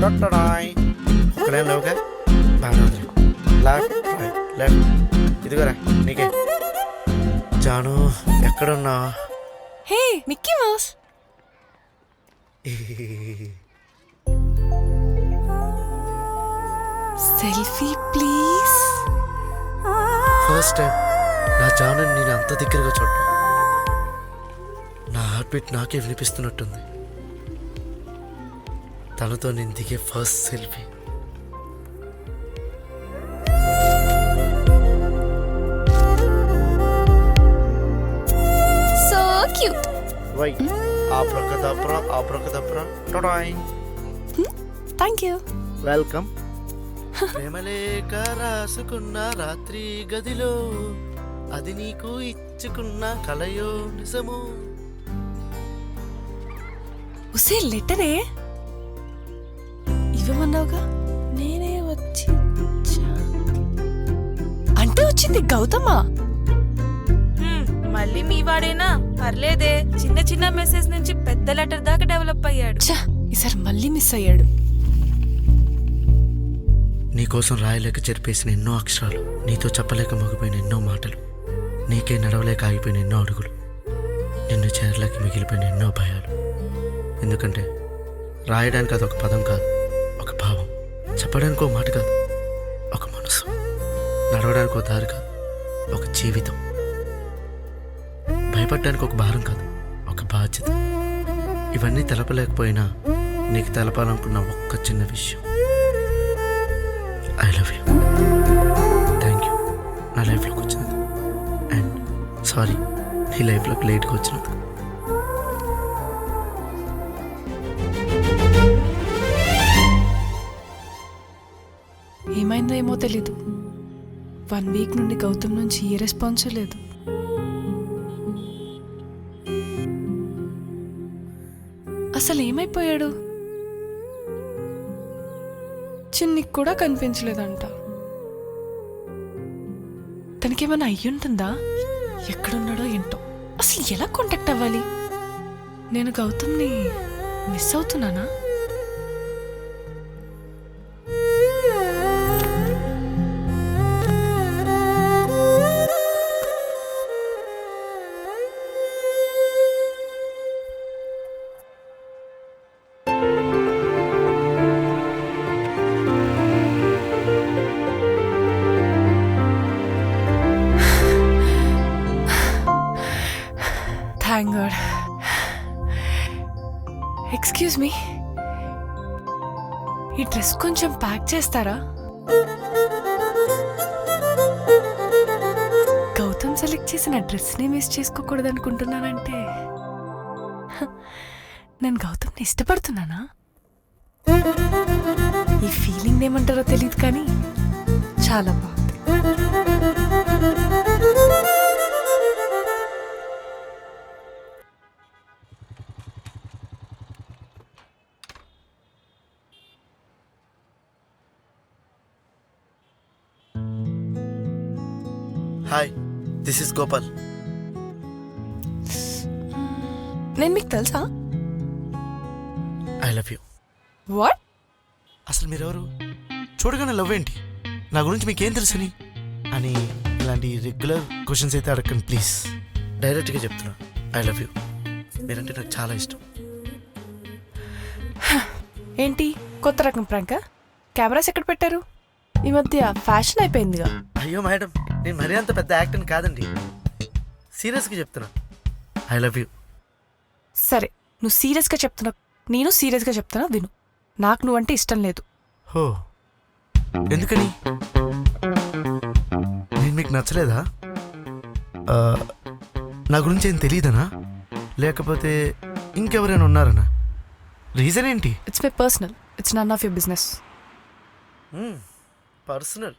డొట్టడాయ్ ఒక్కడే లేవుగా బాగా లెఫ్ట్ రైట్ లెఫ్ట్ ఇదిగోరా నీకే జాను ఎక్కడున్నా hey Mickey Mouse selfie please. First time నా జాను నేను అంత దగ్గరగా చూడటం. నా హార్ట్ బీట్ నాకే వినిపిస్తున్నట్టుంది. తనతో నేను దిగే first selfie. So cute. Why abracadabra టొడాయ్. Thank you. వెల్కమ్. ప్రేమలేక రాసుకున్న రాత్రి గదిలో అది నీకు ఇచ్చుకున్న కలయో నిజమో. ఉసే లెటరే ఇవ్వమన్నావుగా నేనే వచ్చి అంటే వచ్చింది గౌతమా. మళ్ళీ మీ వాడేనా? పర్లేదే, చిన్న చిన్న మెసేజ్ నుంచి పెద్ద లెటర్ దాకా డెవలప్ అయ్యాడు. ఈసారి మళ్ళీ మిస్ అయ్యాడు. నీకోసం రాయలేక చెరిపేసిన ఎన్నో అక్షరాలు, నీతో చెప్పలేక మగిపోయిన ఎన్నో మాటలు, నీకే నడవలేక ఆగిపోయిన ఎన్నో అడుగులు, నిన్ను చేరలేక మిగిలిపోయిన ఎన్నో భయాలు. ఎందుకంటే రాయడానికి అదొక పదం కాదు, ఒక భావం. చెప్పడానికి ఒక మాట కాదు, ఒక మనసు. నడవడానికి ఒక దారి కాదు, ఒక జీవితం. భయపడడానికి ఒక భారం కాదు, ఒక బాధ్యత. ఇవన్నీ తెలపలేకపోయినా నీకు తెలపాలనుకున్న ఒక్క చిన్న విషయం, I love you. Thank you నా లైఫ్లోకి వచ్చినందుకు. అండ్ సారీ నీ లైఫ్లోకి లేట్గా వచ్చినందుకు. ఏమైందో ఏమో తెలీదు. 1 వీక్ నుండి గౌతమ్ నుంచి ఏ రెస్పాన్స్ లేదు. అసలు ఏమైపోయాడు? చిన్నికి కూడా కనిపించలేదంట. తనకేమైనా అయ్యుంటుందా? ఎక్కడున్నాడో ఏంటో. అసలు ఎలా కాంటాక్ట్ అవ్వాలి? నేను గౌతమ్ని మిస్ అవుతున్నానా? Thank God. ఎక్స్క్యూజ్ మీ, ఈ డ్రెస్ కొంచెం ప్యాక్ చేస్తారా? గౌతమ్ సెలెక్ట్ చేసిన డ్రెస్ని మిస్ చేసుకోకూడదు అనుకుంటున్నానంటే నేను గౌతమ్ని ఇష్టపడుతున్నానా? ఈ ఫీలింగ్ ఏమంటారో తెలియదు కానీ చాలా బాగుంది. Hi, this is Gopal. నేను మీకు తెలుసా? I love you. వాట్? అసలు మీరెవరు? చూడగానే లవ్ ఏంటి? నా గురించి మీకేం తెలుసని అని ఇలాంటి రెగ్యులర్ క్వశ్చన్స్ అయితే అడగండి ప్లీజ్. డైరెక్ట్గా చెప్తున్నా, ఐ లవ్ యూ. మీరంటే నాకు చాలా ఇష్టం. ఏంటి కొత్త రకం ప్రాంక్? కెమెరాస్ ఎక్కడ పెట్టారు? ఈ మధ్య ఫ్యాషన్ అయిపోయిందిగా. అయ్యో మేడం, నేను మరీ అంత పెద్ద యాక్టర్ని కాదండి. సీరియస్గా చెప్తున్నా, ఐ లవ్ యూ. సరే, నువ్వు సీరియస్గా చెప్తున్నావు, నేను సీరియస్గా చెప్తున్నా, విను. నాకు నువ్వంటే ఇష్టం లేదు. హో, ఎందుకని? నేను మీకు నచ్చలేదా? నా గురించి ఏం తెలియదనా, లేకపోతే ఇంకెవరైనా ఉన్నారనా? రీజన్ ఏంటి? It's my personal, it's none of your business. Personal?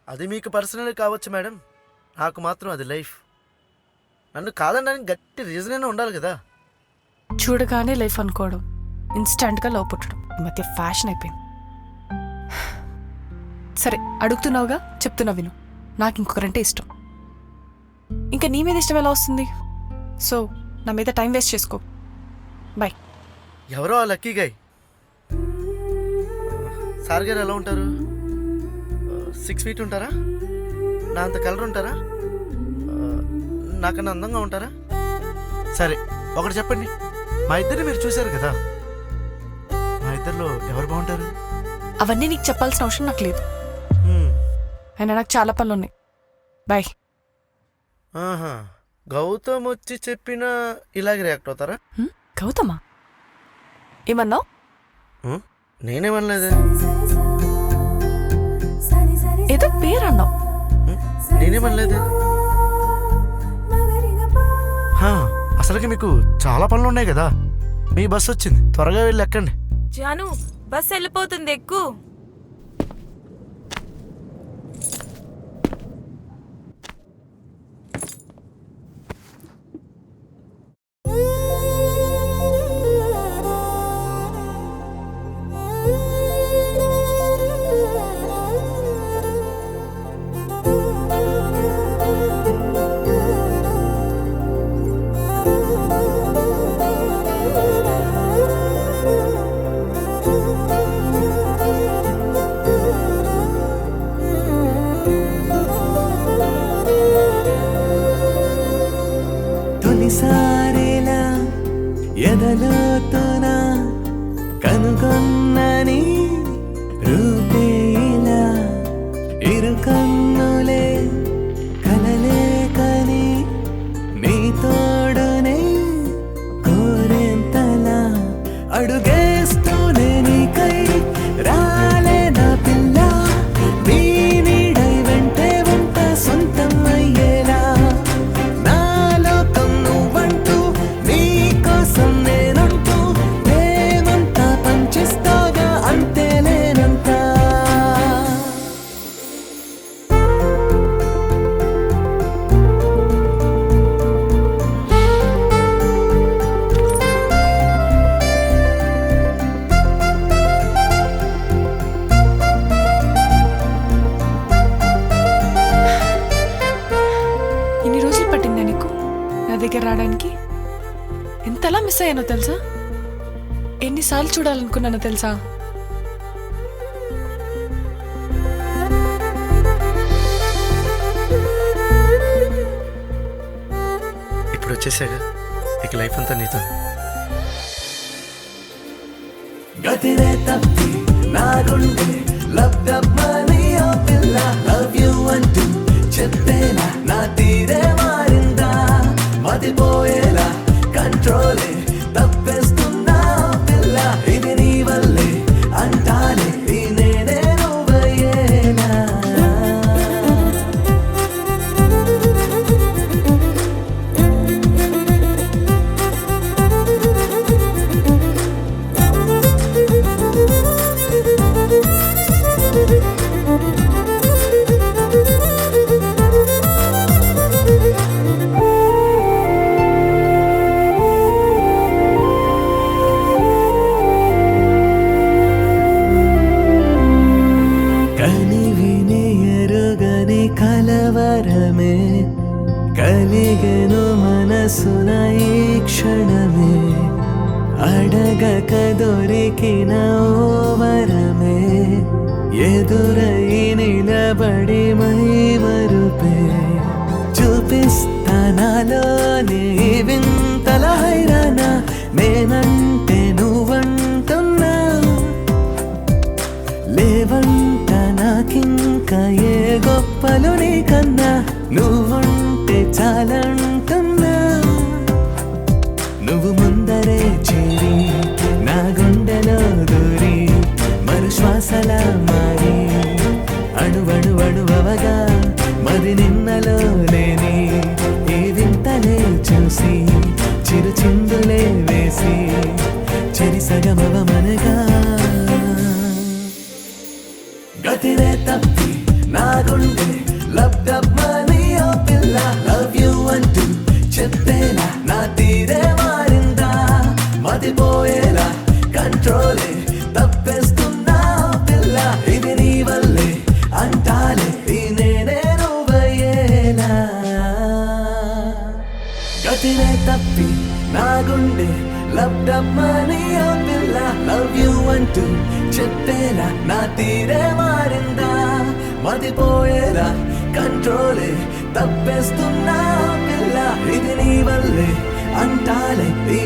అది మీకు పర్సనల్ కావచ్చు మేడం, నాకు మాత్రం అది లైఫ్. నన్ను కాదనడానికి గట్టి రీజన్ అయినా ఉండాలి కదా. చూడగానే లైఫ్ అనుకోవడం, ఇన్స్టంట్గా లవ్ పుట్టడం ఈ మధ్య ఫ్యాషన్ అయిపోయింది. సరే, అడుగుతున్నావుగా, చెప్తున్నా విను. నాకు ఇంకొకరంటే ఇష్టం. ఇంకా నీ మీద ఇష్టం ఎలా వస్తుంది? సో నా మీద టైం వేస్ట్ చేసుకో. బాయ్. ఎవరో ఆ లక్కీ గాయ్ సార్ గారు ఎలా ఉంటారు? 6 feet ఉంటారా? నా అంత కలర్ ఉంటారా? నాకన్నా అందంగా ఉంటారా? సరే ఒకటి చెప్పండి, మా ఇద్దరిని మీరు చూశారు కదా, మా ఇద్దరిలో ఎవరు బాగుంటారు? అవన్నీ నీకు చెప్పాల్సిన అవసరం నాకు లేదు. హ్మ్. అయినా నాకు చాలా పనులు ఉన్నాయి. బాయ్. ఆహా, గౌతమ్ వచ్చి చెప్పినా ఇలాగే రియాక్ట్ అవుతారా? గౌతమా? ఏమన్నావు? నేనేమనలేదే. ఏదో పేరు అన్నావు. నేనేమనలేదే. అసలుకి మీకు చాలా పనులు ఉన్నాయి కదా, మీ బస్సు వచ్చింది, త్వరగా వెళ్ళి ఎక్కండి. జాను బస్ వెళ్ళిపోతుంది, ఎక్కు. తొలిసారిలా ఎదలోతున కనుగొన్నని రూపేలా ఇరుకన్నులే కలలే కని నీ తోడునే కోరేంతలా అడుగేస్తూనే నీకై రాలే నా పిల్ల, నీ నీడై వెంటే వంట సొంతం అయ్యేలా దగ్గర రావడానికి. ఎంతలా మిస్ అయ్యానో తెలుసా? ఎన్నిసార్లు చూడాలనుకున్నానో తెలుసా? ఇప్పుడు వచ్చేసాగా, ఇక లైఫ్ అంతా నీతో. గతిరే తప్పి నా గుండె లబ్ధమని ఓ పిల్ల, లవ్ యు అంటూ చెప్పేలా నా తీరే మారిందా, మతిపోయేలా కంట్రోలే తప్పేస్తున్నా పిల్ల, ఇది నీ వల్లే అంటానే ఈ నేనే నువ్వయ్యేలా. కలవరమే కలిగెను మనసున ఈ క్షణమే, అడగక దొరికిన ఓ వరమే, ఎదురై నిలబడి మై మరుపే, చూపిస్తానాలోనే వింతల హైరాణ, నేనంటే నువ్వంటున్నా, లేవంట నాకింకా ఏ గొప్పలు నీకన్నా, నువ్వుంటే చాలంటున్నా, నువ్వు ముందరే చేరి నా గుండెలో దూరి మరు శ్వాసలా మారి అణువణువణువగా మది నిన్నలో లేని ఈ వింతలే చూసి చిరు చిందులే వేసి చెరి సగమవమనగా. గతిరే తప్పి నా గుండె లబ్ధమని ఓ పిల్ల, లవ్ యు అంటూ చెప్పేలా నా తీరే మారిందా, మతిపోయేలా కంట్రోలే తప్పేస్తున్నా పిల్ల, ఇది నీ వల్లే అంటాలే ఈ నేనే నువ్వయ్యేలా. గతిరే తప్పి నా గుండె లబ్ధమని ఓ పిల్ల, లవ్ యు అంటూ అంటూ చెప్పేలా నా తీరే మారిందా మతిపోయేలా కంట్రోలే తప్పేస్తున్నా పిల్ల ఇది నీ వల్లే అంటాలే ఈ